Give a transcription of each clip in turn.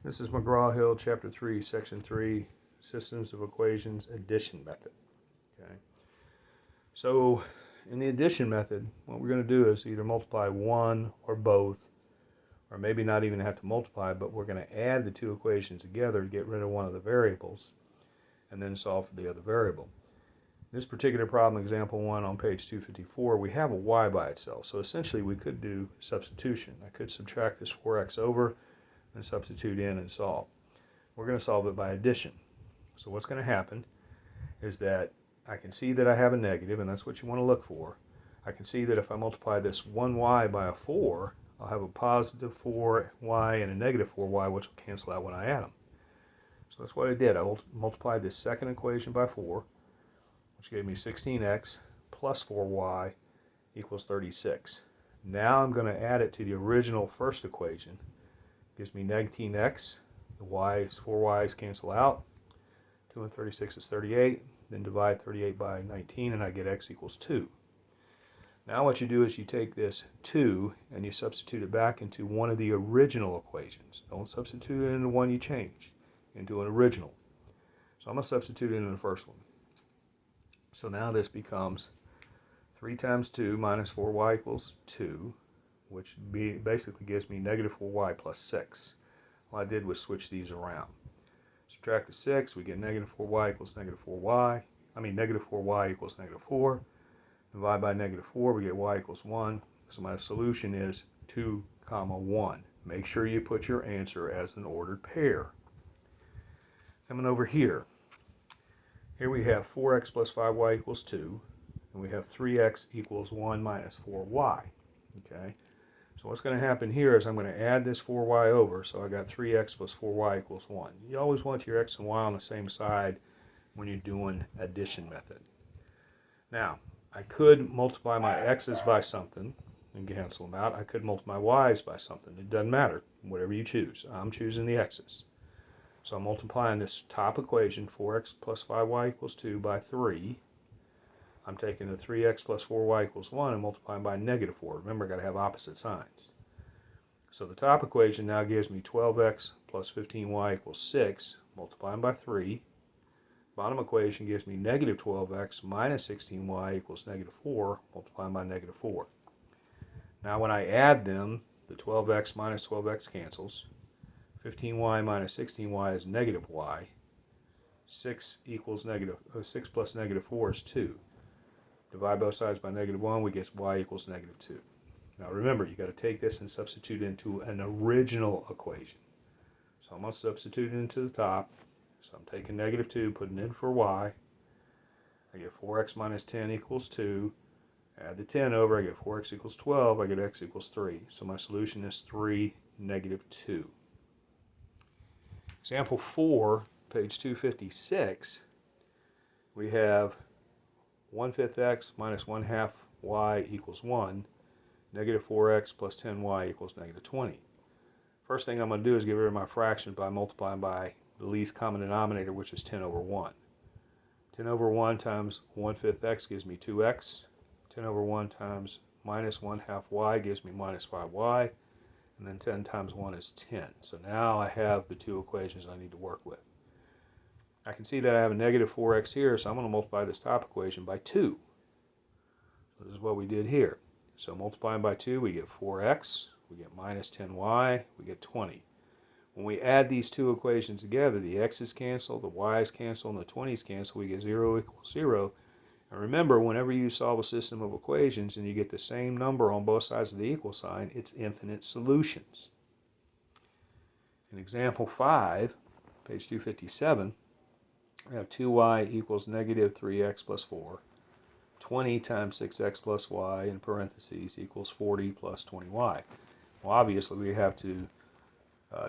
This is McGraw-Hill Chapter 3, Section 3, Systems of Equations Addition Method. Okay. So in the addition method, what we're going to do is either multiply one or both, or maybe not even have to multiply, but we're going to add the two equations together to get rid of one of the variables and then solve for the other variable. In this particular problem, example 1 on page 254, we have a y by itself. So essentially we could do substitution. I could subtract this 4x over and substitute in and solve. We're going to solve it by addition. So what's going to happen is that I can see that I have a negative, and that's what you want to look for. I can see that if I multiply this 1y by a 4, I'll have a positive 4y and a negative 4y, which will cancel out when I add them. So that's what I did. I multiplied this second equation by 4, which gave me 16x plus 4y equals 36. Now I'm going to add it to the original first equation. Gives me 19x, the y's, 4y's cancel out, 2 and 36 is 38, then divide 38 by 19 and I get x equals 2. Now what you do is you take this 2 and you substitute it back into one of the original equations. Don't substitute it into one you changed, into an original. So I'm going to substitute it in the first one. So now this becomes 3 times 2 minus 4y equals 2. Which basically gives me negative 4y plus 6. All I did was switch these around. Subtract the 6, we get negative 4y equals negative 4y. Negative 4y equals negative 4. Divide by negative 4, we get y equals 1. So my solution is 2, 1. Make sure you put your answer as an ordered pair. Coming over here. Here we have 4x plus 5y equals 2. And we have 3x equals 1 minus 4y. Okay. So what's going to happen here is I'm going to add this 4y over, so I got 3x plus 4y equals 1. You always want your x and y on the same side when you're doing addition method. Now, I could multiply my x's by something and cancel them out. I could multiply my y's by something. It doesn't matter, whatever you choose. I'm choosing the x's. So I'm multiplying this top equation, 4x plus 5y equals 2, by 3. I'm taking the 3x plus 4y equals 1 and multiplying by negative 4. Remember, I've got to have opposite signs. So the top equation now gives me 12x plus 15y equals 6, multiplying by 3. Bottom equation gives me negative 12x minus 16y equals negative 4, multiplying by negative 4. Now when I add them, the 12x minus 12x cancels. 15y minus 16y is negative y. 6 plus negative 4 is 2. Divide both sides by negative 1, we get y equals negative 2. Now remember, you got to take this and substitute into an original equation. So I'm going to substitute it into the top. So I'm taking negative 2, putting in for y. I get 4x minus 10 equals 2. Add the 10 over, I get 4x equals 12. I get x equals 3. So my solution is 3, negative 2. Example 4, page 256, we have 1/5 x minus 1/2 y equals 1, negative 4x plus 10y equals negative 20. First thing I'm going to do is get rid of my fraction by multiplying by the least common denominator, which is 10 over 1. 10 over 1 times 1/5 x gives me 2x. 10 over 1 times minus 1/2 y gives me minus 5y. And then 10 times 1 is 10. So now I have the two equations I need to work with. I can see that I have a negative 4x here, so I'm going to multiply this top equation by 2. So this is what we did here. So multiplying by 2, we get 4x, we get minus 10y, we get 20. When we add these two equations together, the x's cancel, the y's cancel, and the 20's cancel, we get 0 equals 0. And remember, whenever you solve a system of equations and you get the same number on both sides of the equal sign, it's infinite solutions. In example 5, page 257, we have 2y equals negative 3x plus 4. 20 times 6x plus y in parentheses equals 40 plus 20y. Well, obviously we have to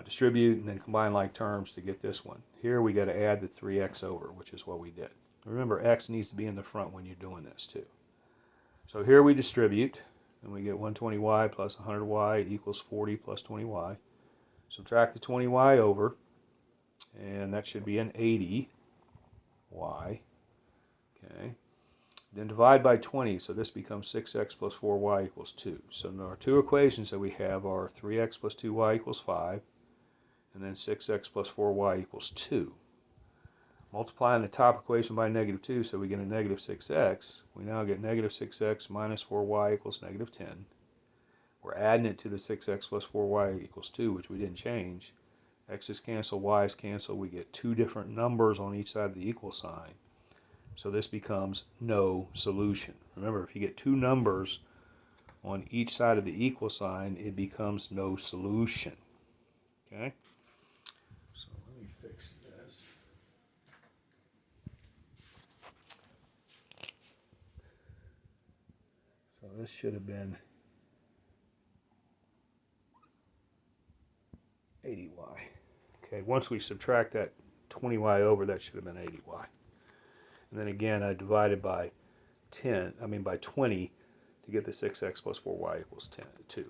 distribute and then combine like terms to get this one. Here we got to add the 3x over, which is what we did. Remember, x needs to be in the front when you're doing this too. So here we distribute, and we get 120y plus 100y equals 40 plus 20y. Subtract the 20y over, and that should be an 80y. Okay. Then divide by 20, so this becomes 6x plus 4y equals 2. So our two equations that we have are 3x plus 2y equals 5, and then 6x plus 4y equals 2. Multiplying the top equation by negative 2, so we get a negative 6x. We now get negative 6x minus 4y equals negative 10. We're adding it to the 6x plus 4y equals 2, which we didn't change. X's cancel, y's cancel. We get two different numbers on each side of the equal sign. So this becomes no solution. Remember, if you get two numbers on each side of the equal sign, it becomes no solution. Okay? So let me fix this. So this should have been 80y. Okay, once we subtract that 20y over, that should have been 80y. And then again, I divided by 20 to get the 6x plus 4y equals 2.